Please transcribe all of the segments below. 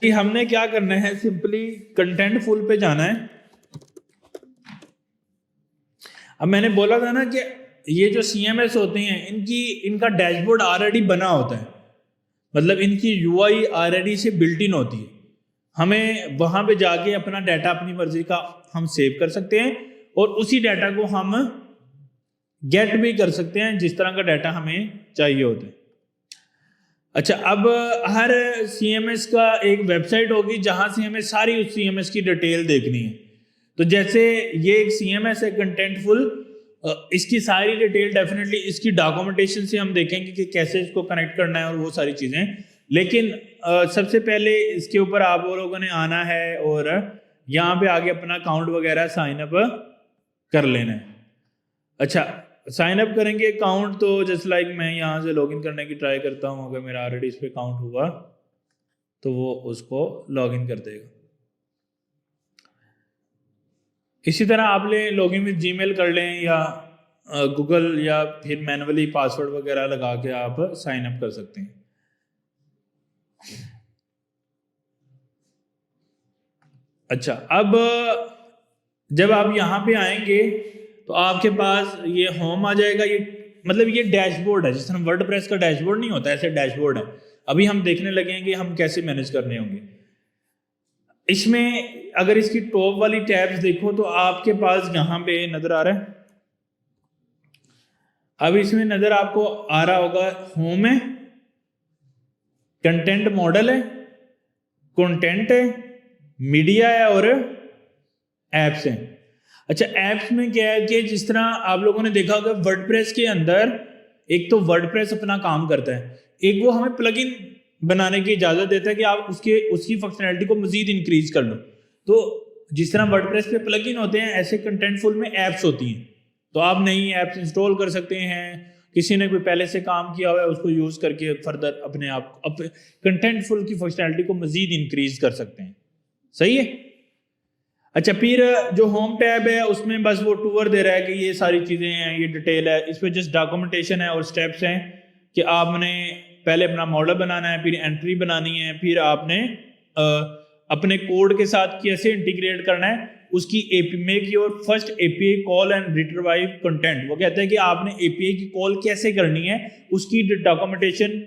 कि हमने क्या करना है, सिंपली कंटेंटफुल पे जाना है। अब मैंने बोला था ना कि ये जो CMS होते हैं इनका डैशबोर्ड ऑलरेडी बना होता है, मतलब इनकी UI ऑलरेडी से बिल्ट इन होती है। हमें वहां पे जाके अपना डाटा अपनी मर्जी का हम सेव कर सकते हैं और उसी डाटा को हम गेट भी कर सकते हैं जिस तरह का डाटा हमें चाहिए होता है। अच्छा, अब हर CMS का एक वेबसाइट होगी जहां से हमें सारी उस CMS की डिटेल देखनी है। तो जैसे ये एक CMS है कंटेंटफुल, इसकी सारी डिटेल डेफिनेटली इसकी डॉक्यूमेंटेशन से हम देखेंगे कि कैसे इसको कनेक्ट करना है और वो सारी चीज़ें। लेकिन सबसे पहले इसके ऊपर आप लोगों ने आना है और यहाँ पे आगे अपना अकाउंट वगैरह साइन अप कर लेना है। अच्छा, साइन अप करेंगे अकाउंट, तो जस्ट लाइक मैं यहाँ से लॉगिन करने की ट्राई करता हूँ। अगर मेरा ऑलरेडी इस पर अकाउंट हुआ तो वो उसको लॉगिन कर देगा। इसी तरह आप लॉगिन विद जीमेल कर लें या गूगल, या फिर मैनुअली पासवर्ड वगैरह लगा के आप साइन अप कर सकते हैं। अच्छा, अब जब आप यहाँ पे आएंगे तो आपके पास ये होम आ जाएगा। ये मतलब ये डैशबोर्ड है, जिस तरह वर्डप्रेस का डैशबोर्ड नहीं होता, ऐसे डैशबोर्ड है। अभी हम देखने लगे हैं कि हम कैसे मैनेज करने होंगे। इसमें अगर इसकी टॉप वाली टैब्स देखो तो आपके पास यहाँ पे नजर आ रहा है। अब इसमें नजर आपको आ रहा होगा, होम है, कंटेंट मॉडल है, कंटेंट है, मीडिया है और एप्स हैं। अच्छा, एप्स में क्या है कि जिस तरह आप लोगों ने देखा होगा वर्डप्रेस के अंदर एक तो वर्डप्रेस अपना काम करता है, एक वो हमें प्लगइन बनाने की इजाजत देता है कि आप उसकी फंक्शनैलिटी को मजीद इंक्रीज कर लो। तो जिस तरह वर्डप्रेस पे प्लगइन होते हैं, ऐसे कंटेंटफुल में एप्स होती हैं। तो आप नई एप्स इंस्टॉल कर सकते हैं, किसी ने कोई पहले से काम किया हुआ है उसको यूज करके फर्दर अपने आप कंटेंटफुल की फंक्शनैलिटी को मजीद इंक्रीज कर सकते हैं। सही है। अच्छा, फिर जो होम टैब है उसमें बस वो टूर दे रहा है कि ये सारी चीज़ें हैं, ये डिटेल है। इस पर जस्ट डॉक्यूमेंटेशन है और स्टेप्स हैं कि आपने पहले अपना मॉडल बनाना है, फिर एंट्री बनानी है, फिर आपने अपने कोड के साथ कैसे इंटीग्रेट करना है, उसकी make your first API call and retrieve content. वो कहते हैं कि आपने API की कॉल कैसे करनी है, उसकी डॉक्यूमेंटेशन।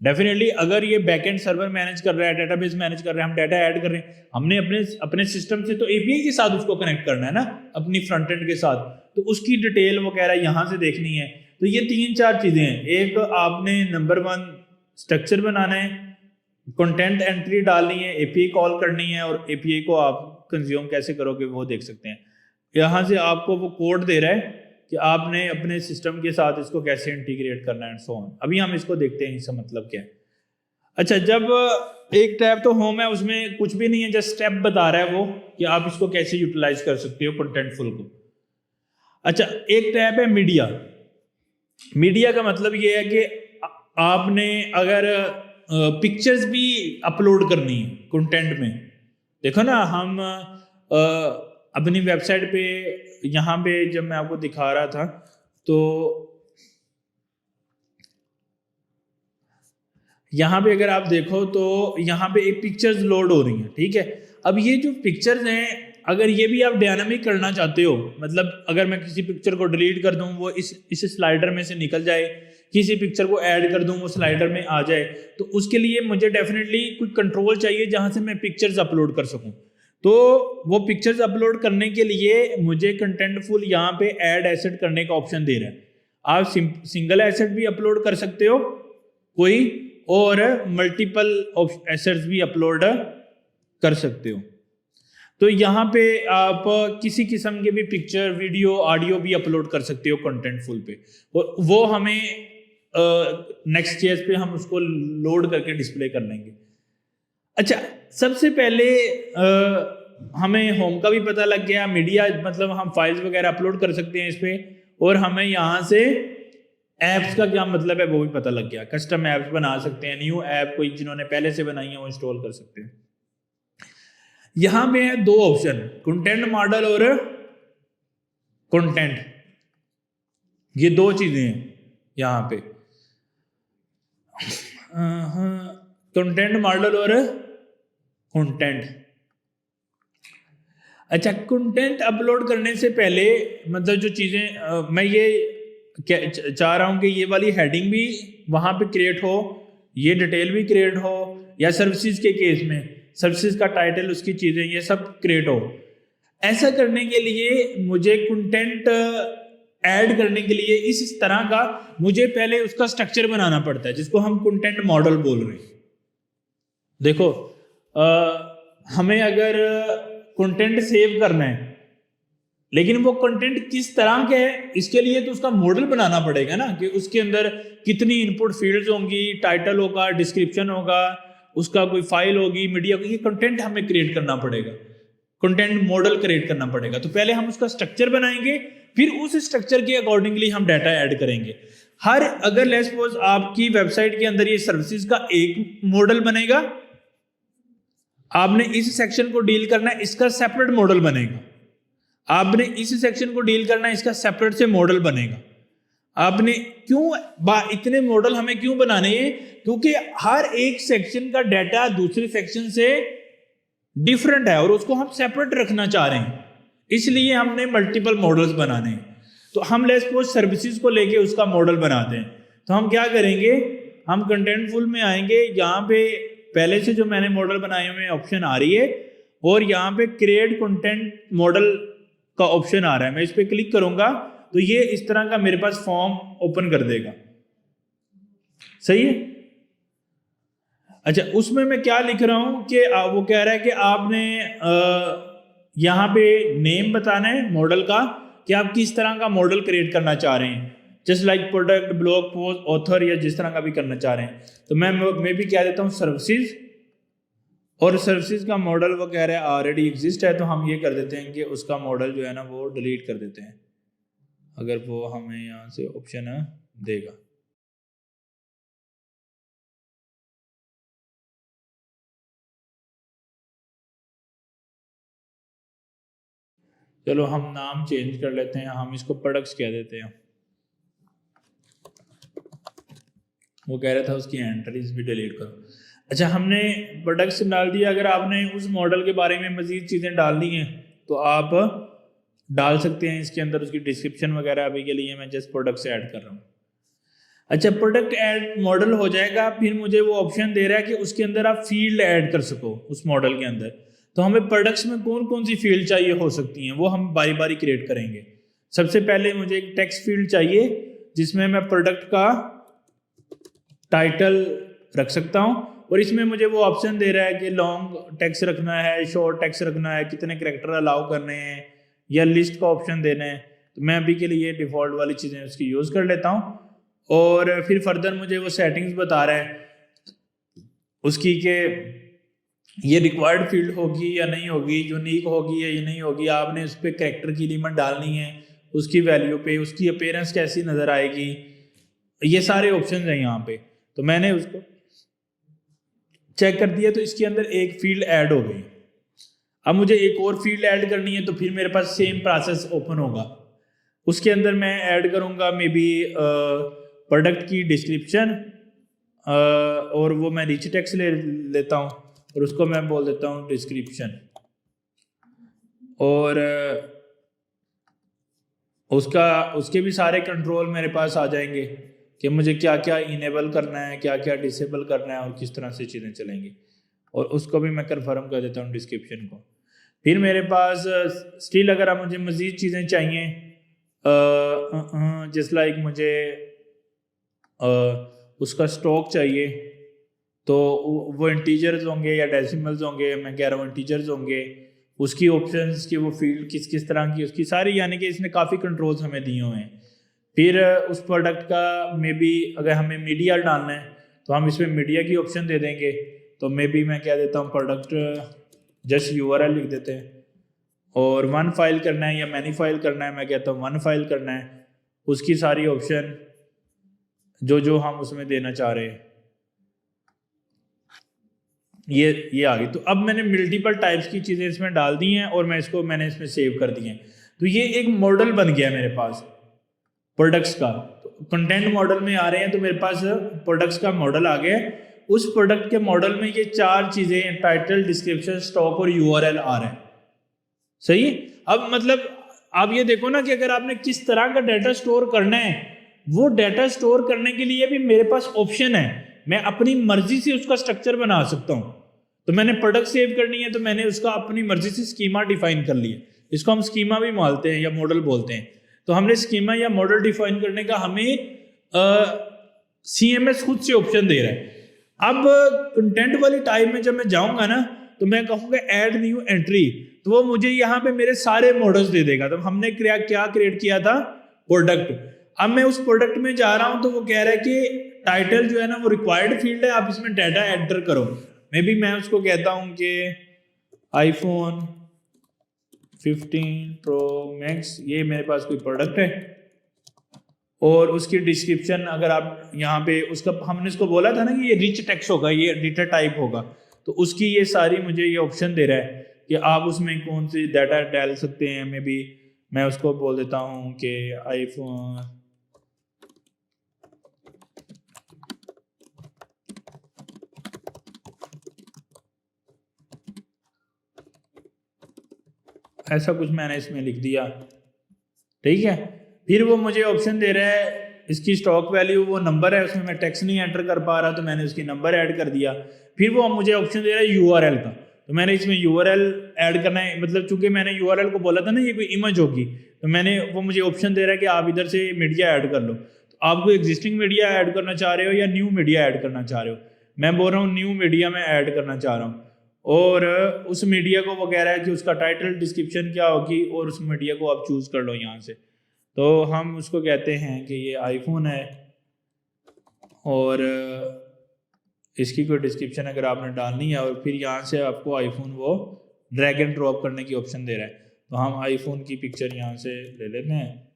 डेफिनेटली अगर ये बैकएंड सर्वर मैनेज कर रहा है, डेटाबेस मैनेज कर रहा है, हम डाटा ऐड कर रहे हैं, हमने अपने सिस्टम से तो API के साथ उसको कनेक्ट करना है ना, अपनी फ्रंट एंड के साथ। तो उसकी डिटेल वगैरह यहाँ से देखनी है। तो ये 3-4 चीजें हैं। एक, आपने नंबर 1 स्ट्रक्चर बनाना है, कंटेंट एंट्री डालनी है, API कॉल करनी है, और API को आप कंज्यूम कैसे करोगे वो देख सकते हैं। यहाँ से आपको वो कोड दे रहा है कि आपने अपने सिस्टम के साथ इसको कैसे इंटीग्रेट करना है, सो ऑन। अभी हम इसको देखते हैं, इसका मतलब क्या है। अच्छा, जब एक टैब तो होम है, उसमें कुछ भी नहीं है, जस्ट स्टेप बता रहा है वो कि आप इसको कैसे यूटिलाइज कर सकते हो कंटेंटफुल को। अच्छा, एक टैब है मीडिया। मीडिया का मतलब ये है कि आपने अगर पिक्चर्स भी अपलोड करनी है कंटेंट में। देखो ना, हम अपनी वेबसाइट पे यहाँ पे जब मैं आपको दिखा रहा था तो यहाँ पे अगर आप देखो तो यहाँ पे एक पिक्चर्स लोड हो रही हैं, ठीक है। अब ये जो पिक्चर्स हैं, अगर ये भी आप डायनामिक करना चाहते हो, मतलब अगर मैं किसी पिक्चर को डिलीट कर दूं वो इस स्लाइडर में से निकल जाए, किसी पिक्चर को ऐड कर दूं वो स्लाइडर में आ जाए, तो उसके लिए मुझे डेफिनेटली कुछ कंट्रोल चाहिए जहां से मैं पिक्चर्स अपलोड कर सकूं। तो वो पिक्चर्स अपलोड करने के लिए मुझे कंटेंटफुल यहाँ पे ऐड एसेट करने का ऑप्शन दे रहा है। आप सिंगल एसेट भी अपलोड कर सकते हो कोई, और मल्टीपल एसेट्स भी अपलोड कर सकते हो। तो यहाँ पे आप किसी किस्म के भी पिक्चर, वीडियो, ऑडियो भी अपलोड कर सकते हो कंटेंटफुल पे, और वो हमें नेक्स्ट स्टेज पे हम उसको लोड करके डिस्प्ले कर लेंगे। अच्छा, सबसे पहले हमें होम का भी पता लग गया, मीडिया मतलब हम फाइल्स वगैरह अपलोड कर सकते हैं इस पे, और हमें यहाँ से एप्स का क्या मतलब है वो भी पता लग गया। कस्टम एप्स बना सकते हैं, न्यू ऐप कोई जिन्होंने पहले से बनाई है वो इंस्टॉल कर सकते हैं। यहां पे है 2 ऑप्शन, कंटेंट मॉडल और कंटेंट। ये 2 चीजें हैं यहां पे, कंटेंट मॉडल और कंटेंट। अच्छा, कंटेंट अपलोड करने से पहले मतलब जो चीज़ें मैं ये चाह रहा हूँ कि ये वाली हेडिंग भी वहाँ पे क्रिएट हो, ये डिटेल भी क्रिएट हो, या सर्विसेज के केस में सर्विसेज का टाइटल, उसकी चीज़ें, ये सब क्रिएट हो। ऐसा करने के लिए मुझे कंटेंट ऐड करने के लिए इस तरह का मुझे पहले उसका स्ट्रक्चर बनाना पड़ता है, जिसको हम कंटेंट मॉडल बोल रहे हैं। देखो हमें अगर कंटेंट सेव करना है, लेकिन वो कंटेंट किस तरह का है, इसके लिए तो उसका मॉडल बनाना पड़ेगा ना, कि उसके अंदर कितनी इनपुट फील्ड्स होंगी, टाइटल होगा, डिस्क्रिप्शन होगा, उसका कोई फाइल होगी, मीडिया होगी, ये कंटेंट हमें क्रिएट करना पड़ेगा, कंटेंट मॉडल क्रिएट करना पड़ेगा। तो पहले हम उसका स्ट्रक्चर बनाएंगे, फिर उस स्ट्रक्चर के अकॉर्डिंगली हम डाटा ऐड करेंगे। अगर लेट्स सपोज आपकी वेबसाइट के अंदर ये सर्विसेज का एक मॉडल बनेगा, आपने इस सेक्शन को डील करना है, इसका सेपरेट मॉडल बनेगा। आपने इस सेक्शन को डील करना है, इसका सेपरेट से मॉडल बनेगा। आपने इतने मॉडल हमें क्यों बनाने हैं? क्योंकि हर एक सेक्शन का डाटा दूसरे सेक्शन से डिफरेंट है और उसको हम सेपरेट रखना चाह रहे हैं, इसलिए हमने मल्टीपल मॉडल्स बनाने हैं। तो हम लेट्स सपोज सर्विसेज को लेके उसका मॉडल बनाते हैं, तो हम क्या करेंगे, हम कंटेंटफुल में आएंगे, यहाँ पे पहले से जो मैंने मॉडल बनाए हुए ऑप्शन आ रही है, और यहाँ पे क्रिएट कंटेंट मॉडल का ऑप्शन आ रहा है। मैं इस पर क्लिक करूंगा तो ये इस तरह का मेरे पास फॉर्म ओपन कर देगा। सही है। अच्छा, उसमें मैं क्या लिख रहा हूं कि वो कह रहा है कि आपने यहाँ पे नेम बताना है मॉडल का, कि आप किस तरह का मॉडल क्रिएट करना चाह रहे हैं, just like product, blog post, author, या जिस तरह का भी करना चाह रहे हैं। तो मैं भी क्या देता हूँ सर्विसेज, और सर्विसेज का मॉडल वो कह रहा है ऑलरेडी एग्जिस्ट है, तो हम ये कर देते हैं कि उसका मॉडल जो है ना वो डिलीट कर देते हैं, अगर वो हमें यहाँ से ऑप्शन देगा। चलो हम नाम चेंज कर लेते हैं, हम इसको प्रोडक्ट्स कह देते हैं। वो कह रहा था उसकी एंट्रीज भी डिलीट करो। अच्छा, हमने प्रोडक्ट्स डाल दिया। अगर आपने उस मॉडल के बारे में मजीद चीज़ें डालनी हैं तो आप डाल सकते हैं इसके अंदर, उसकी डिस्क्रिप्शन वगैरह। अभी के लिए मैं जस्ट प्रोडक्ट्स ऐड कर रहा हूँ। अच्छा, प्रोडक्ट ऐड मॉडल हो जाएगा, फिर मुझे वो ऑप्शन दे रहा है कि उसके अंदर आप फील्ड ऐड कर सको उस मॉडल के अंदर। तो हमें प्रोडक्ट्स में कौन कौन सी फील्ड चाहिए हो सकती हैं, वो हम बारी बारी क्रिएट करेंगे। सबसे पहले मुझे एक टेक्स्ट फील्ड चाहिए, जिसमें मैं प्रोडक्ट का टाइटल रख सकता हूँ, और इसमें मुझे वो ऑप्शन दे रहा है कि लॉन्ग टेक्स्ट रखना है, शॉर्ट टेक्स्ट रखना है, कितने कैरेक्टर अलाउ करने हैं, या लिस्ट का ऑप्शन देना है। तो मैं अभी के लिए डिफ़ॉल्ट वाली चीज़ें उसकी यूज़ कर लेता हूँ। और फिर फर्दर मुझे वो सेटिंग्स बता रहा है उसकी कि ये रिक्वायर्ड फील्ड होगी या नहीं होगी, यूनिक होगी या नहीं होगी, आपने उस पर कैरेक्टर की लिमिट डालनी है, उसकी वैल्यू पे, उसकी अपीयरेंस कैसी नज़र आएगी, ये सारे ऑप्शन हैं यहाँ पे। तो मैंने उसको चेक कर दिया, तो इसके अंदर एक फील्ड ऐड हो गई। अब मुझे एक और फील्ड ऐड करनी है, तो फिर मेरे पास सेम प्रोसेस ओपन होगा। उसके अंदर मैं ऐड करूँगा मे बी प्रोडक्ट की डिस्क्रिप्शन, और वो मैं रिच टेक्स्ट ले लेता हूँ, और उसको मैं बोल देता हूँ डिस्क्रिप्शन। और उसके भी सारे कंट्रोल मेरे पास आ जाएंगे कि मुझे क्या क्या इनेबल करना है, क्या क्या डिसेबल करना है, और किस तरह से चीज़ें चलेंगी। और उसको भी मैं कन्फर्म कर देता हूँ डिस्क्रिप्शन को। फिर मेरे पास स्टिल अगर मुझे मज़ीद चीज़ें चाहिए, जस्ट लाइक मुझे उसका स्टॉक चाहिए, तो वो इंटीजर्स होंगे या डेसिमल्स होंगे, मैं कह रहा हूँ इंटीजर्स होंगे। उसकी ऑप्शंस की वो फील्ड किस किस तरह की, उसकी सारी, यानी कि इसने काफ़ी कंट्रोल्स हमें दिए हुए हैं। फिर उस प्रोडक्ट का मे बी अगर हमें मीडिया डालना है, तो हम इसमें मीडिया की ऑप्शन दे देंगे। तो मे बी मैं क्या देता हूँ, प्रोडक्ट जस्ट URL लिख देते हैं। और वन फाइल करना है या मैनी फाइल करना है, मैं कहता हूँ वन फाइल करना है। उसकी सारी ऑप्शन जो हम उसमें देना चाह रहे हैं, ये आ गई। तो अब मैंने मल्टीपल टाइप्स की चीज़ें इसमें डाल दी हैं, और मैंने इसमें सेव कर दी हैं। तो ये एक मॉडल बन गया मेरे पास प्रोडक्ट्स का। तो कंटेंट मॉडल में आ रहे हैं, तो मेरे पास प्रोडक्ट्स का मॉडल आ गया है। उस प्रोडक्ट के मॉडल में ये 4 चीजें टाइटल, डिस्क्रिप्शन, स्टॉक और यूआरएल आ रहा है। सही। अब मतलब आप ये देखो ना कि अगर आपने किस तरह का डाटा स्टोर करना है, वो डाटा स्टोर करने के लिए भी मेरे पास ऑप्शन है, मैं अपनी मर्जी से उसका स्ट्रक्चर बना सकता हूं। तो मैंने प्रोडक्ट सेव करनी है तो मैंने उसका अपनी मर्जी से स्कीमा डिफाइन कर लिया, इसको हम स्कीमा भी मानते हैं या मॉडल बोलते हैं। तो हमने स्कीमा या मॉडल डिफाइन करने का हमें CMS खुद से ऑप्शन दे रहा है। अब कंटेंट वाली टाइप में जब मैं जाऊंगा ना तो मैं कहूँगा ऐड न्यू एंट्री, तो वो मुझे यहाँ पे मेरे सारे मॉडल्स दे देगा। तो हमने क्या क्रिएट किया था, प्रोडक्ट। अब मैं उस प्रोडक्ट में जा रहा हूँ तो वो कह रहा है कि टाइटल जो है ना वो रिक्वायर्ड फील्ड है, आप इसमें डाटा एंटर करो। मे बी मैं उसको कहता हूँ कि iPhone 15 Pro Max, ये मेरे पास कोई प्रोडक्ट है, और उसकी डिस्क्रिप्शन अगर आप यहाँ पे उसका, हमने इसको बोला था ना कि ये रिच टेक्स्ट होगा, ये डेटा टाइप होगा, तो उसकी ये सारी मुझे ये ऑप्शन दे रहा है कि आप उसमें कौन सी डाटा डाल सकते हैं। मे बी मैं उसको बोल देता हूँ कि iPhone ऐसा कुछ मैंने इसमें लिख दिया, ठीक है। फिर वो मुझे ऑप्शन दे रहा है इसकी स्टॉक वैल्यू, वो नंबर है, उसमें मैं टेक्स्ट नहीं एंटर कर पा रहा तो मैंने उसकी नंबर ऐड कर दिया। फिर वो मुझे ऑप्शन दे रहा है URL का, तो मैंने इसमें URL ऐड करना है। मतलब चूंकि मैंने URL को बोला था ना ये कोई इमेज होगी, तो मैंने वो मुझे ऑप्शन दे रहा है कि आप इधर से मीडिया ऐड कर लो। तो आप कोई एग्जिस्टिंग मीडिया ऐड करना चाह रहे हो या न्यू मीडिया ऐड करना चाह रहे हो? मैं बोल रहा हूँ न्यू मीडिया में ऐड करना चाह रहा हूँ। और उस मीडिया को वो कह रहा है कि उसका टाइटल, डिस्क्रिप्शन क्या होगी, और उस मीडिया को आप चूज कर लो यहाँ से। तो हम उसको कहते हैं कि ये iPhone है, और इसकी कोई डिस्क्रिप्शन अगर आपने डालनी है, और फिर यहाँ से आपको iPhone वो ड्रैग एंड ड्रॉप करने की ऑप्शन दे रहा है। तो हम iPhone की पिक्चर यहाँ से ले लेते हैं।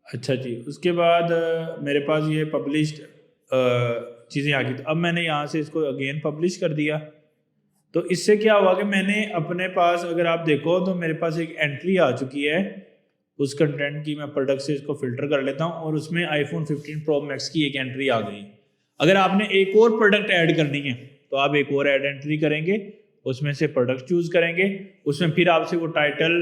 अच्छा जी, उसके बाद मेरे पास ये पब्लिश्ड चीज़ें आ गई। तो अब मैंने यहाँ से इसको अगेन पब्लिश कर दिया। तो इससे क्या हुआ कि मैंने अपने पास, अगर आप देखो तो मेरे पास एक एंट्री आ चुकी है उस कंटेंट की। मैं प्रोडक्ट से इसको फिल्टर कर लेता हूँ और उसमें iPhone 15 Pro Max की एक एंट्री आ गई। अगर आपने एक और प्रोडक्ट ऐड करनी है तो आप एक और ऐड एंट्री करेंगे, उसमें से प्रोडक्ट चूज करेंगे, उसमें फिर आपसे वो टाइटल,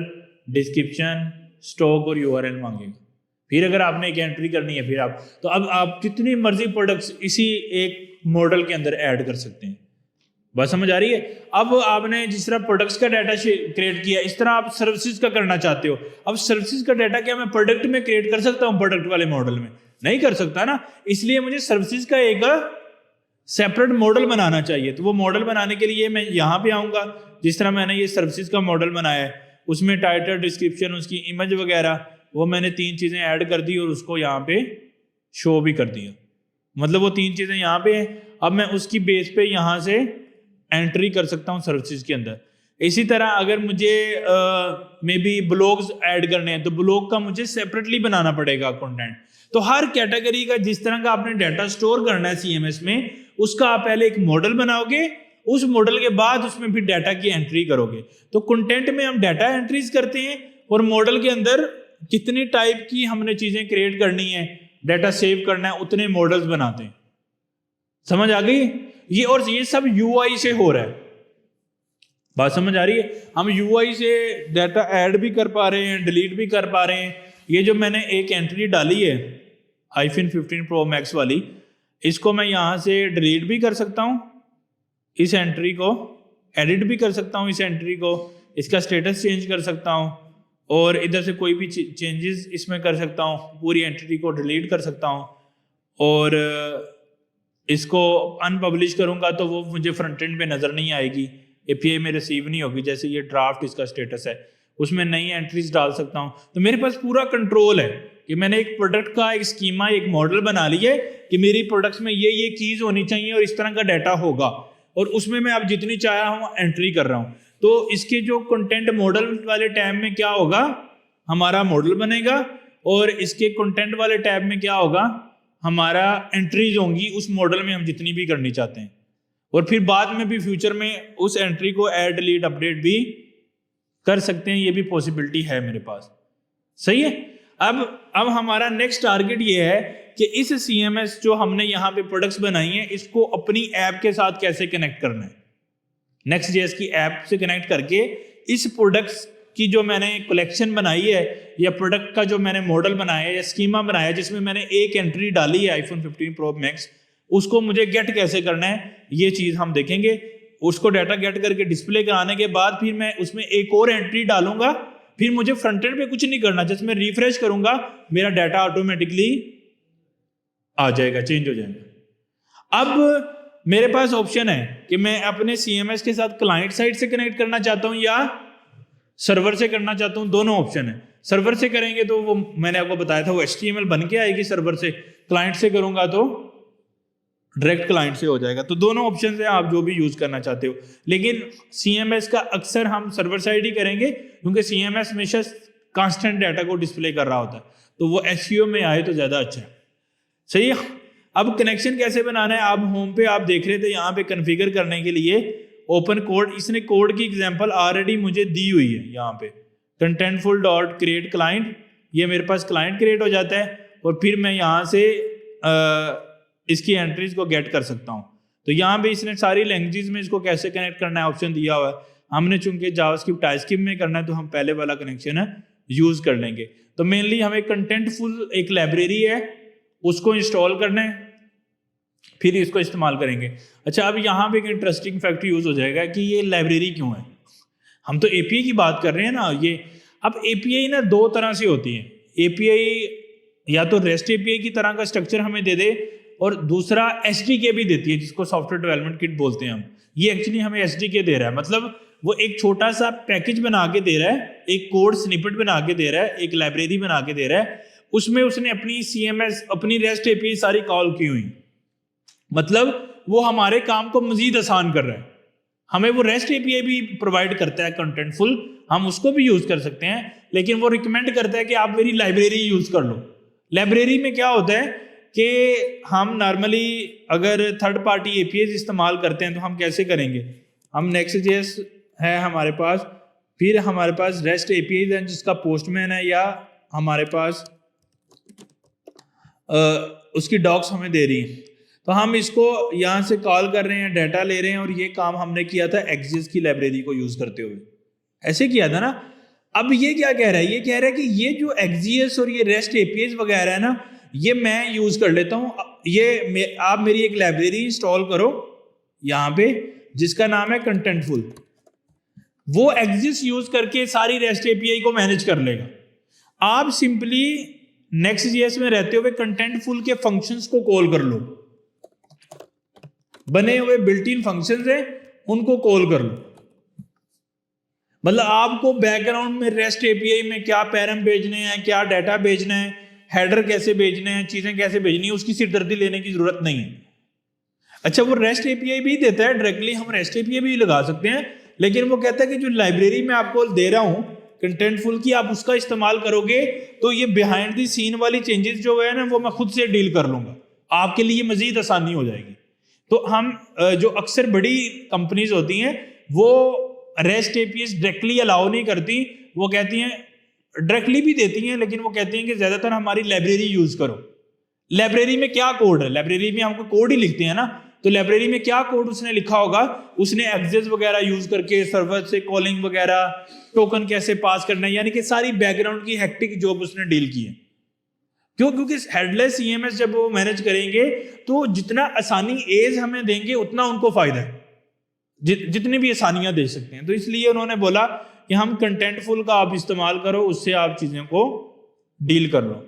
डिस्क्रिप्शन, स्टॉक और URL मांगेगा। फिर अगर आपने एक एंट्री करनी है फिर आप, तो अब आप जितनी मर्जी प्रोडक्ट्स इसी एक मॉडल के अंदर ऐड कर सकते हैं। बात समझ आ रही है? अब आपने जिस तरह प्रोडक्ट्स का डाटा क्रिएट किया, इस तरह आप सर्विसेज का करना चाहते हो। अब सर्विसेज का डाटा क्या मैं प्रोडक्ट में क्रिएट कर सकता हूं? प्रोडक्ट वाले मॉडल में नहीं कर सकता ना, इसलिए मुझे सर्विसेज का एक सेपरेट मॉडल बनाना चाहिए। तो वो मॉडल बनाने के लिए मैं यहाँ पे आऊँगा, जिस तरह मैंने ये सर्विसेज का मॉडल बनाया है, उसमें टाइटल, डिस्क्रिप्शन, उसकी इमेज वगैरह, वो मैंने 3 चीज़ें ऐड कर दी और उसको यहाँ पे शो भी कर दिया। मतलब वो 3 चीज़ें यहाँ पे हैं। अब मैं उसकी बेस पे यहाँ से एंट्री कर सकता हूँ सर्विसेज के अंदर। इसी तरह अगर मुझे मे बी ब्लॉग्स ऐड करने हैं तो ब्लॉग का मुझे सेपरेटली बनाना पड़ेगा कंटेंट। तो हर कैटेगरी का जिस तरह का आपने डाटा स्टोर करना है CMS में, उसका आप पहले एक मॉडल बनाओगे, उस मॉडल के बाद उसमें फिर डाटा की एंट्री करोगे। तो कंटेंट में हम डाटा एंट्रीज करते हैं और मॉडल के अंदर कितनी टाइप की हमने चीजें क्रिएट करनी है, डाटा सेव करना है, उतने मॉडल्स बनाते हैं। समझ आ गई ये? और ये सब UI से हो रहा है। बात समझ आ रही है? हम UI से डाटा ऐड भी कर पा रहे हैं, डिलीट भी कर पा रहे हैं। ये जो मैंने एक एंट्री डाली है iPhone 15 Pro Max वाली, इसको मैं यहाँ से डिलीट भी कर सकता हूँ, इस एंट्री को एडिट भी कर सकता हूँ, इस एंट्री को, इसका स्टेटस चेंज कर सकता हूँ, और इधर से कोई भी चेंजेस इसमें कर सकता हूँ, पूरी एंट्री को डिलीट कर सकता हूँ। और इसको अनपब्लिश करूँगा तो वो मुझे फ्रंट एंड पे नज़र नहीं आएगी, API में रिसीव नहीं होगी। जैसे ये ड्राफ्ट इसका स्टेटस है, उसमें नई एंट्रीज डाल सकता हूँ। तो मेरे पास पूरा कंट्रोल है कि मैंने एक प्रोडक्ट का एक स्कीमा, एक मॉडल बना लिया है कि मेरी प्रोडक्ट्स में ये चीज़ होनी चाहिए और इस तरह का डाटा होगा, और उसमें मैं अब जितनी चाहा हूँ एंट्री कर रहा हूँ। तो इसके जो कंटेंट मॉडल वाले टाइम में क्या होगा, हमारा मॉडल बनेगा और इसके कंटेंट वाले टैब में क्या होगा, हमारा एंट्रीज होंगी उस मॉडल में हम जितनी भी करनी चाहते हैं, और फिर बाद में भी फ्यूचर में उस एंट्री को ऐड डिलीट अपडेट भी कर सकते हैं, ये भी पॉसिबिलिटी है मेरे पास। सही है। अब हमारा नेक्स्ट टारगेट ये है कि इस CMS जो हमने यहाँ पे प्रोडक्ट्स बनाई हैं इसको अपनी ऐप के साथ कैसे कनेक्ट करना है। Next.js की ऐप से कनेक्ट करके इस प्रोडक्ट्स की जो मैंने कलेक्शन बनाई है या प्रोडक्ट का जो मैंने मॉडल बनाया है या स्कीमा बनाया है जिसमें मैंने एक एंट्री डाली है iPhone 15 Pro Max, उसको मुझे गेट कैसे करना है ये चीज़ हम देखेंगे। उसको डाटा गेट करके डिस्प्ले कराने के बाद फिर मैं उसमें एक और एंट्री डालूंगा, फिर मुझे फ्रंट एंड पे कुछ नहीं करना, जस्ट मैं रिफ्रेश करूंगा मेरा डाटा ऑटोमेटिकली आ जाएगा, चेंज हो जाएगा। अब मेरे पास ऑप्शन है कि मैं अपने CMS के साथ क्लाइंट साइड से कनेक्ट करना चाहता हूं या सर्वर से करना चाहता हूं, दोनों ऑप्शन है। सर्वर से करेंगे तो वो मैंने आपको बताया था वो HTML बन के आएगी सर्वर से, क्लाइंट से करूंगा तो डायरेक्ट क्लाइंट से हो जाएगा। तो दोनों ऑप्शन है, आप जो भी यूज करना चाहते हो, लेकिन CMS का अक्सर हम सर्वर साइड ही करेंगे क्योंकि CMS हमेशा कांस्टेंट डाटा को डिस्प्ले कर रहा होता है, तो वो SEO में आए तो ज्यादा अच्छा है। सही है। अब कनेक्शन कैसे बनाना है, आप होम पे आप देख रहे थे यहाँ पे कॉन्फ़िगर करने के लिए ओपन कोड, इसने कोड की एग्जांपल ऑलरेडी मुझे दी हुई है यहाँ पे contentful डॉट क्रिएट क्लाइंट, ये मेरे पास क्लाइंट क्रिएट हो जाता है और फिर मैं यहाँ से इसकी एंट्रीज को गेट कर सकता हूँ। तो यहाँ पे इसने सारी लैंग्वेजेस में इसको कैसे कनेक्ट करना है ऑप्शन दिया हुआ है। हमने चूंकि जावास्क्रिप्ट टाइपस्क्रिप्ट में करना है तो हम पहले वाला कनेक्शन है यूज कर लेंगे। तो मेनली हमें कंटेंटफुल एक लाइब्रेरी है उसको इंस्टॉल करना है, फिर इसको इस्तेमाल करेंगे। अच्छा, अब यहाँ पे एक इंटरेस्टिंग फैक्ट यूज हो जाएगा कि ये लाइब्रेरी क्यों है। हम तो API की बात कर रहे हैं ना, ये अब API ना दो तरह से होती है। API या तो REST API की तरह का स्ट्रक्चर हमें दे दे और दूसरा SDK भी देती है जिसको सॉफ्टवेयर डेवलपमेंट किट बोलते हैं हम। ये एक्चुअली हमें SDK दे रहा है, मतलब वो एक छोटा सा पैकेज बना के दे रहा है, एक कोड स्निपेट बना के दे रहा है, एक लाइब्रेरी बना के दे रहा है, उसमें उसने अपनी CMS अपनी REST API सारी कॉल की हुई, मतलब वो हमारे काम को मजीद आसान कर रहा है। हमें वो REST API भी प्रोवाइड करता है कंटेंटफुल, हम उसको भी यूज कर सकते हैं, लेकिन वो रिकमेंड करता है कि आप मेरी लाइब्रेरी यूज कर लो। लाइब्रेरी में क्या होता है कि हम नॉर्मली अगर थर्ड पार्टी APIs इस्तेमाल करते हैं तो हम कैसे करेंगे, हम Next.js है हमारे पास, फिर हमारे पास REST APIs है जिसका पोस्टमैन है, या हमारे पास उसकी डॉक्स हमें दे रही हैं, तो हम इसको यहाँ से कॉल कर रहे हैं, डाटा ले रहे हैं, और ये काम हमने किया था Next.js की लाइब्रेरी को यूज करते हुए, ऐसे किया था ना। अब ये क्या कह रहा है, ये कह रहा है कि ये जो Next.js और ये REST APIs वगैरह है ना, ये मैं यूज कर लेता हूँ, ये आप मेरी एक लाइब्रेरी इंस्टॉल करो यहाँ पे जिसका नाम है कंटेंटफुल, वो Next.js यूज करके सारी REST API को मैनेज कर लेगा। आप सिंपली Next.js में रहते हुए कंटेंटफुल के फंक्शंस को कॉल कर लो, बने हुए बिल्ट इन फंक्शंस हैं उनको कॉल कर लो। मतलब आपको बैकग्राउंड में REST API में क्या पैरम भेजने हैं, क्या डाटा भेजना है, हेडर कैसे भेजने हैं, चीजें कैसे भेजनी है, उसकी सिरदर्दी लेने की जरूरत नहीं है। अच्छा, वो REST API भी देता है, डायरेक्टली हम REST API भी लगा सकते हैं, लेकिन वो कहता है कि जो लाइब्रेरी में आपको दे रहा हूं कंटेंटफुल की, आप उसका इस्तेमाल करोगे तो ये बिहाइंड द सीन वाली चेंजेस जो है ना वो मैं खुद से डील कर लूंगा, आपके लिए मजीद आसानी हो जाएगी। तो हम जो अक्सर बड़ी कंपनीज होती हैं वो REST APIs डायरेक्टली अलाउ नहीं करती, वो कहती हैं डायरेक्टली भी देती हैं, लेकिन वो कहती हैं कि ज्यादातर हमारी लाइब्रेरी यूज करो। लाइब्रेरी में क्या कोड है, लाइब्रेरी में हमको कोड ही लिखते हैं ना, तो लाइब्रेरी में क्या कोड उसने लिखा होगा, उसने Next.js वगैरह यूज करके सर्वर से कॉलिंग वगैरह, टोकन कैसे पास करना है, यानी कि सारी बैकग्राउंड की हेक्टिक जॉब उसने डील की है। क्यों? क्योंकि हेडलेस CMS जब वो मैनेज करेंगे तो जितना आसानी एज हमें देंगे उतना उनको फायदा है, जितनी भी आसानियां दे सकते हैं। तो इसलिए उन्होंने बोला कि हम कंटेंटफुल का आप इस्तेमाल करो, उससे आप चीजें को डील कर लो।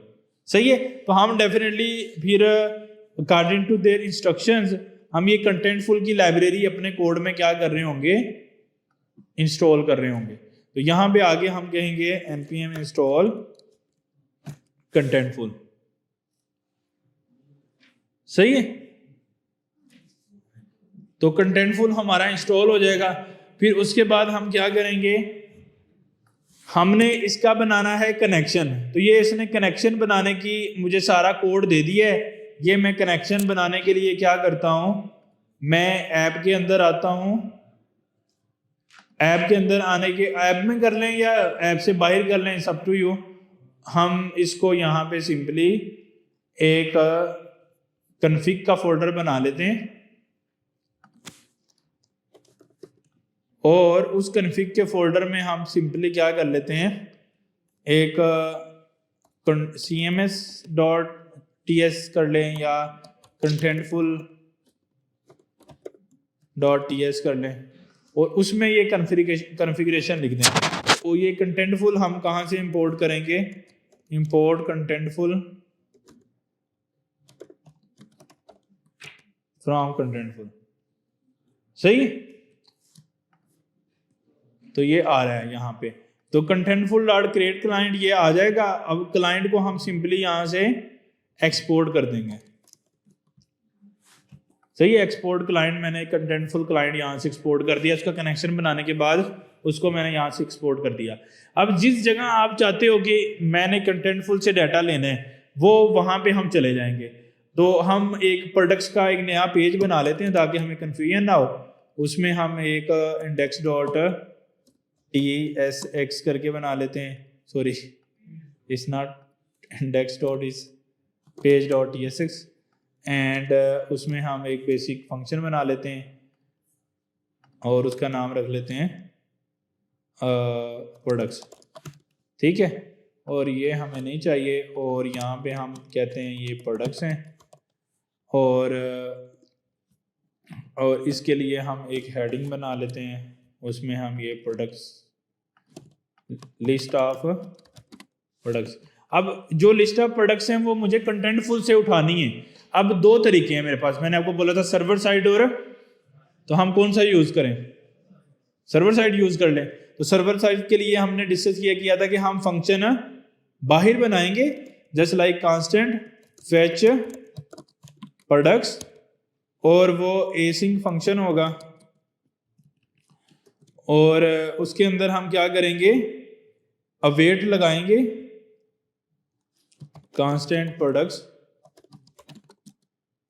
सही है। तो हम डेफिनेटली फिर अकॉर्डिंग टू देयर इंस्ट्रक्शंस हम ये कंटेंटफुल की लाइब्रेरी अपने कोड में क्या कर रहे होंगे, इंस्टॉल कर रहे होंगे। तो यहां पे आगे हम कहेंगे npm इंस्टॉल कंटेंटफुल। सही है। तो कंटेंटफुल हमारा इंस्टॉल हो जाएगा। फिर उसके बाद हम क्या करेंगे, हमने इसका बनाना है कनेक्शन। तो ये इसने कनेक्शन बनाने की मुझे सारा कोड दे दिया है। ये मैं कनेक्शन बनाने के लिए क्या करता हूँ, मैं ऐप के अंदर आता हूँ। ऐप के अंदर आने के, ऐप में कर लें या ऐप से बाहर कर लें, सब टू यू। हम इसको यहाँ पे सिंपली एक कन्फिग का फोल्डर बना लेते हैं और उस कन्फिग के फोल्डर में हम सिंपली क्या कर लेते हैं, एक cms.ts कर लें या contentful.ts कर लें और उसमें ये कन्फिग्रेशन लिख दें। तो ये कंटेंटफुल हम कहाँ से इंपोर्ट करेंगे, इंपोर्ट कंटेंटफुल फ्रॉम कंटेंटफुल। सही, तो ये आ रहा है यहाँ पे। तो कंटेंटफुल डॉट क्रिएट क्लाइंट ये आ जाएगा। अब क्लाइंट को हम सिंपली यहाँ से एक्सपोर्ट कर देंगे। सही है, एक्सपोर्ट क्लाइंट, मैंने कंटेंटफुल क्लाइंट यहाँ से एक्सपोर्ट कर दिया। उसका कनेक्शन बनाने के बाद उसको मैंने यहाँ से एक्सपोर्ट कर दिया। अब जिस जगह आप चाहते हो कि मैंने कंटेंटफुल से डाटा लेना है, वो वहाँ पे हम चले जाएंगे। तो हम एक प्रोडक्ट्स का एक नया पेज बना लेते हैं ताकि हमें कन्फ्यूजन ना हो। उसमें हम एक इंडेक्स डॉट TSX करके बना लेते हैं, sorry it's not index dot is page dot TSX and उसमें हम एक बेसिक फंक्शन बना लेते हैं और उसका नाम रख लेते हैं प्रोडक्ट्स। ठीक है, और ये हमें नहीं चाहिए और यहाँ पे हम कहते हैं ये प्रोडक्ट्स हैं और इसके लिए हम एक हेडिंग बना लेते हैं। उसमें हम ये प्रोडक्ट्स, लिस्ट ऑफ प्रोडक्ट्स। अब जो लिस्ट ऑफ प्रोडक्ट्स हैं वो मुझे कंटेंटफुल से उठानी है। अब दो तरीके हैं मेरे पास, मैंने आपको बोला था सर्वर साइड और, तो हम कौन सा यूज करें, सर्वर साइड यूज कर लें। तो सर्वर साइड के लिए हमने डिस्कस किया था कि हम फंक्शन बाहर बनाएंगे, just like constant fetch products, और वो एसिंक फंक्शन होगा और उसके अंदर हम क्या करेंगे, अवेट लगाएंगे कांस्टेंट प्रोडक्ट्स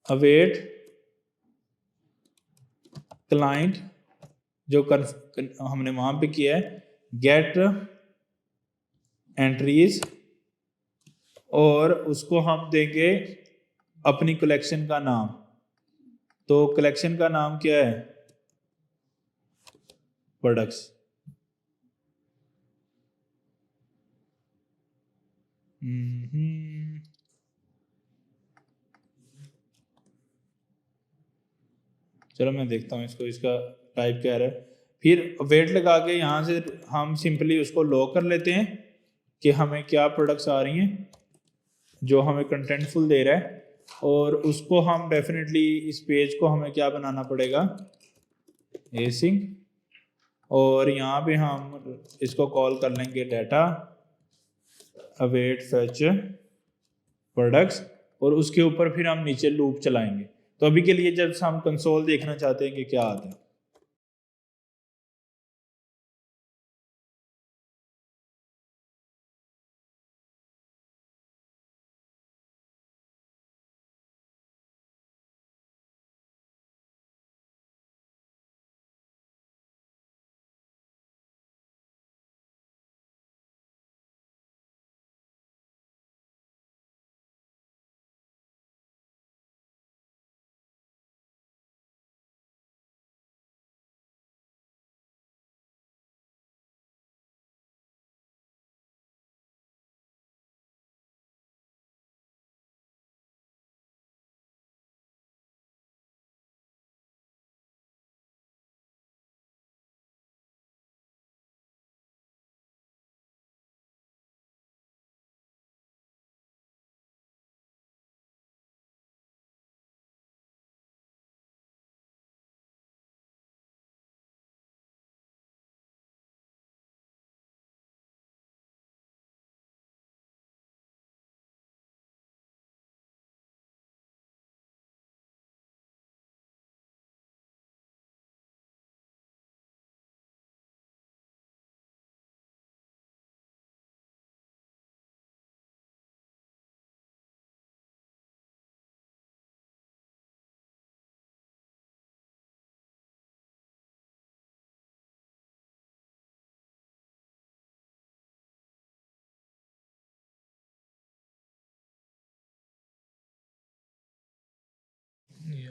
अवेट क्लाइंट, जो हमने वहां पे किया है गेट एंट्रीज, और उसको हम देंगे अपनी कलेक्शन का नाम। तो कलेक्शन का नाम क्या है, प्रोडक्ट्स। चलो मैं देखता हूँ इसको, इसका टाइप क्या है। फिर वेट लगा के यहाँ से हम सिंपली उसको लॉक कर लेते हैं कि हमें क्या प्रोडक्ट्स आ रही हैं जो हमें कंटेंटफुल दे रहा है, और उसको हम डेफिनेटली इस पेज को हमें क्या बनाना पड़ेगा, एसिंक, और यहाँ पे हम इसको कॉल कर लेंगे डाटा अवेट फेच प्रोडक्ट्स, और उसके ऊपर फिर हम नीचे लूप चलाएंगे। तो अभी के लिए जब हम कंसोल देखना चाहते हैं कि क्या आता है,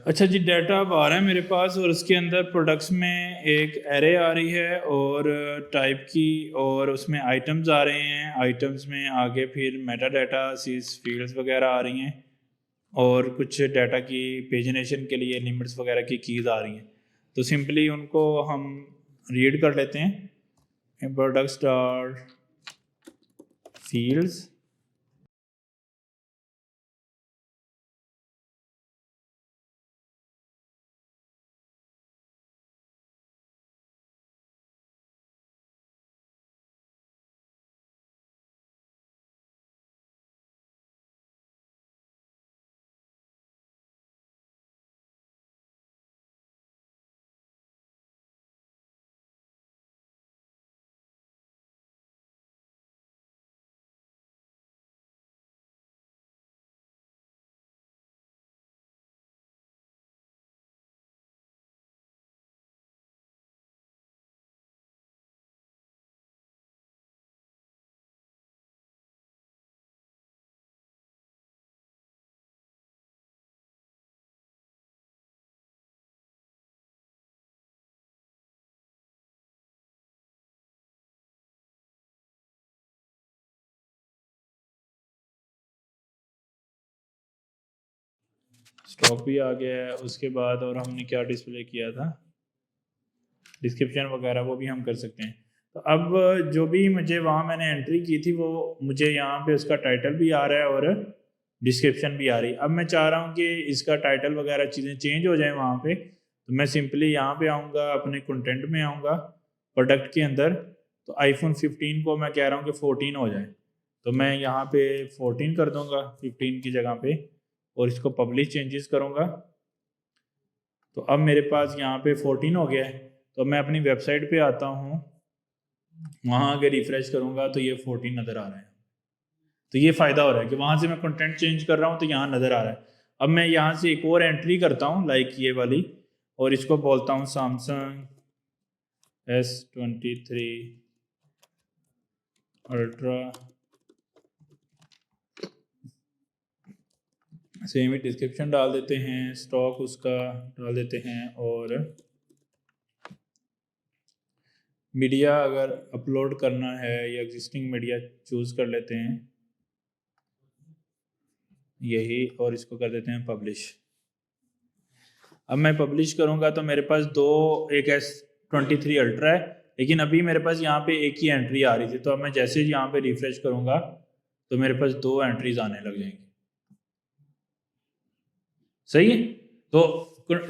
अच्छा जी, डाटा अब आ रहा है मेरे पास और उसके अंदर प्रोडक्ट्स में एक एरे आ रही है और टाइप की, और उसमें आइटम्स आ रहे हैं। आइटम्स में आगे फिर मेटा डाटा, सीज फील्ड्स वगैरह आ रही हैं, और कुछ डाटा की पेजिनेशन के लिए लिमिट्स वगैरह की कीज़ आ रही हैं। तो सिंपली उनको हम रीड कर लेते हैं। प्रोडक्ट स्टार फील्ड्स, स्टॉक भी आ गया है। उसके बाद और हमने क्या डिस्प्ले किया था, डिस्क्रिप्शन वगैरह, वो भी हम कर सकते हैं। तो अब जो भी मुझे वहाँ मैंने एंट्री की थी वो मुझे यहाँ पे उसका टाइटल भी आ रहा है और डिस्क्रिप्शन भी आ रही है। अब मैं चाह रहा हूँ कि इसका टाइटल वगैरह चीज़ें चेंज हो जाएं वहाँ पे, तो मैं सिंपली यहाँ पे आऊँगा, अपने कंटेंट में आऊँगा, प्रोडक्ट के अंदर। तो आईफोन 15 को मैं कह रहा हूँ कि 14 हो जाए, तो मैं यहाँ पे 14 कर दूँगा 15 की जगह पे, और इसको पब्लिश चेंजेस करूँगा। तो अब मेरे पास यहाँ पे 14 हो गया है। तो मैं अपनी वेबसाइट पे आता हूँ, वहाँ अगर रिफ्रेश करूँगा तो ये 14 नज़र आ रहा है। तो ये फ़ायदा हो रहा है कि वहाँ से मैं कंटेंट चेंज कर रहा हूँ तो यहाँ नज़र आ रहा है। अब मैं यहाँ से एक और एंट्री करता हूँ, लाइक ये वाली, और इसको बोलता हूँ सैमसंग S23 अल्ट्रा। सेम ही डिस्क्रिप्शन डाल देते हैं, स्टॉक उसका डाल देते हैं, और मीडिया अगर अपलोड करना है या एग्जिस्टिंग मीडिया चूज़ कर लेते हैं यही, और इसको कर देते हैं पब्लिश। अब मैं पब्लिश करूंगा तो मेरे पास एक S23 अल्ट्रा है, लेकिन अभी मेरे पास यहाँ पे एक ही एंट्री आ रही थी। तो अब मैं जैसे ही यहाँ पे रिफ्रेश करूंगा तो मेरे पास 2 एंट्रीज आने लग जाएंगी। सही है। तो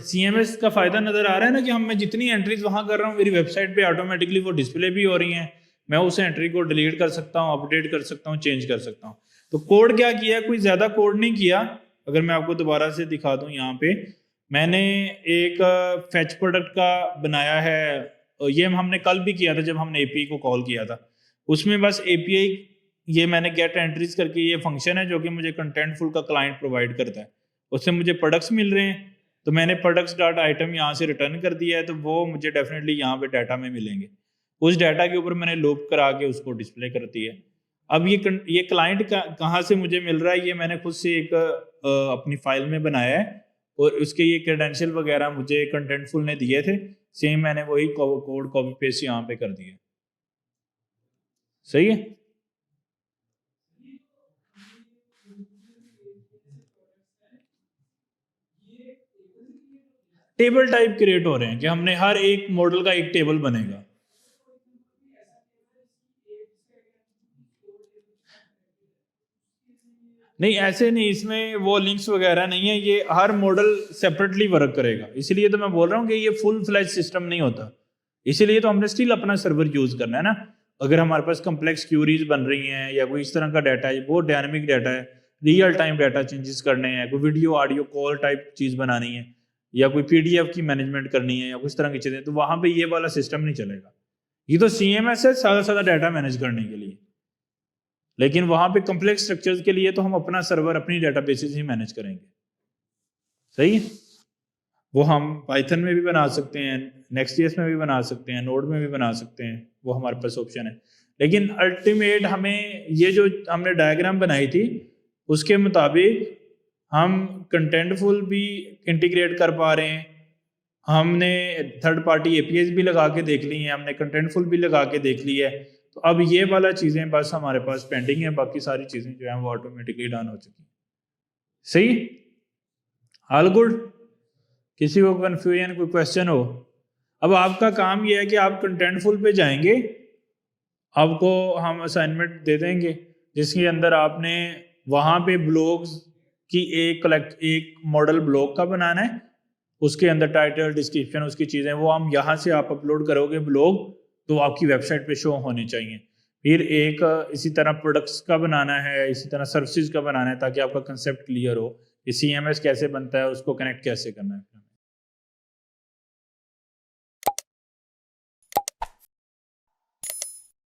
CMS का फायदा नजर आ रहा है ना कि मैं जितनी एंट्रीज वहां कर रहा हूँ मेरी वेबसाइट पे ऑटोमेटिकली वो डिस्प्ले भी हो रही हैं। मैं उस एंट्री को डिलीट कर सकता हूँ, अपडेट कर सकता हूँ, चेंज कर सकता हूँ। तो कोड क्या किया, कोई ज्यादा कोड नहीं किया। अगर मैं आपको दोबारा से दिखा दूं, यहाँ पे मैंने एक फेच प्रोडक्ट का बनाया है। ये हमने कल भी किया था जब हमने API को कॉल किया था। उसमें बस API, ये मैंने गेट एंट्रीज करके, ये फंक्शन है जो कि मुझे कंटेंटफुल का क्लाइंट प्रोवाइड करता है, उससे मुझे प्रोडक्ट्स मिल रहे हैं। तो मैंने प्रोडक्ट्स डॉट आइटम यहाँ से रिटर्न कर दिया है, तो वो मुझे डेफिनेटली यहाँ पे डाटा में मिलेंगे। उस डाटा के ऊपर मैंने लूप करा के उसको डिस्प्ले कर दिया है। अब ये क्लाइंट कहाँ से मुझे मिल रहा है, ये मैंने खुद से एक अपनी फाइल में बनाया है, और उसके ये क्रेडेंशियल वगैरह मुझे कंटेंटफुल ने दिए थे। सेम मैंने वही कोड कॉपी पेस्ट यहाँ पे कर दिया। सही है। टेबल टाइप क्रिएट हो रहे हैं कि हमने हर एक मॉडल का एक टेबल बनेगा। नहीं, ऐसे नहीं, इसमें वो लिंक्स वगैरह नहीं है, ये हर मॉडल सेपरेटली वर्क करेगा। इसलिए तो मैं बोल रहा हूँ कि ये फुल फ्लैश सिस्टम नहीं होता। इसीलिए तो हमने स्टिल अपना सर्वर यूज करना है ना। अगर हमारे पास कम्प्लेक्स क्यूरीज बन रही हैं या कोई इस तरह का डाटा है, बहुत डायनेमिक डाटा है, रियल टाइम डाटा चेंजेस करने हैं, कोई वीडियो ऑडियो कॉल टाइप चीज़ बनानी है, या कोई PDF की मैनेजमेंट करनी है, या कुछ तरह की चीज़ें, तो वहाँ पे ये वाला सिस्टम नहीं चलेगा। ये तो CMS है सादा सादा डाटा मैनेज करने के लिए, लेकिन वहां पे कॉम्प्लेक्स स्ट्रक्चर्स के लिए तो हम अपना सर्वर अपनी डेटाबेसेस ही मैनेज करेंगे। सही है। वो हम पाइथन में भी बना सकते हैं, Next.js में भी बना सकते हैं, नोड में भी बना सकते हैं, वो हमारे पास ऑप्शन है। लेकिन अल्टीमेट हमें ये जो हमने डायग्राम बनाई थी उसके मुताबिक हम कंटेंटफुल भी इंटीग्रेट कर पा रहे हैं, हमने थर्ड पार्टी एपीआईज भी लगा के देख ली हैं, हमने कंटेंटफुल भी लगा के देख ली है। तो अब ये वाला चीज़ें बस हमारे पास पेंडिंग है, बाकी सारी चीज़ें जो हैं वो ऑटोमेटिकली डन हो चुकी हैं। सही, ऑल गुड, किसी को कन्फ्यूजन कोई क्वेश्चन हो? अब आपका काम ये है कि आप कंटेंटफुल पे जाएंगे, आपको हम असाइनमेंट दे देंगे जिसके अंदर आपने वहाँ पे ब्लॉग्स की एक मॉडल ब्लॉग का बनाना है, उसके अंदर टाइटल डिस्क्रिप्शन उसकी चीज़ें वो हम यहाँ से आप अपलोड करोगे ब्लॉग, तो आपकी वेबसाइट पे शो होने चाहिए। फिर एक इसी तरह प्रोडक्ट्स का बनाना है, इसी तरह सर्विसेज का बनाना है, ताकि आपका कंसेप्ट क्लियर हो कि CMS कैसे बनता है, उसको कनेक्ट कैसे करना है।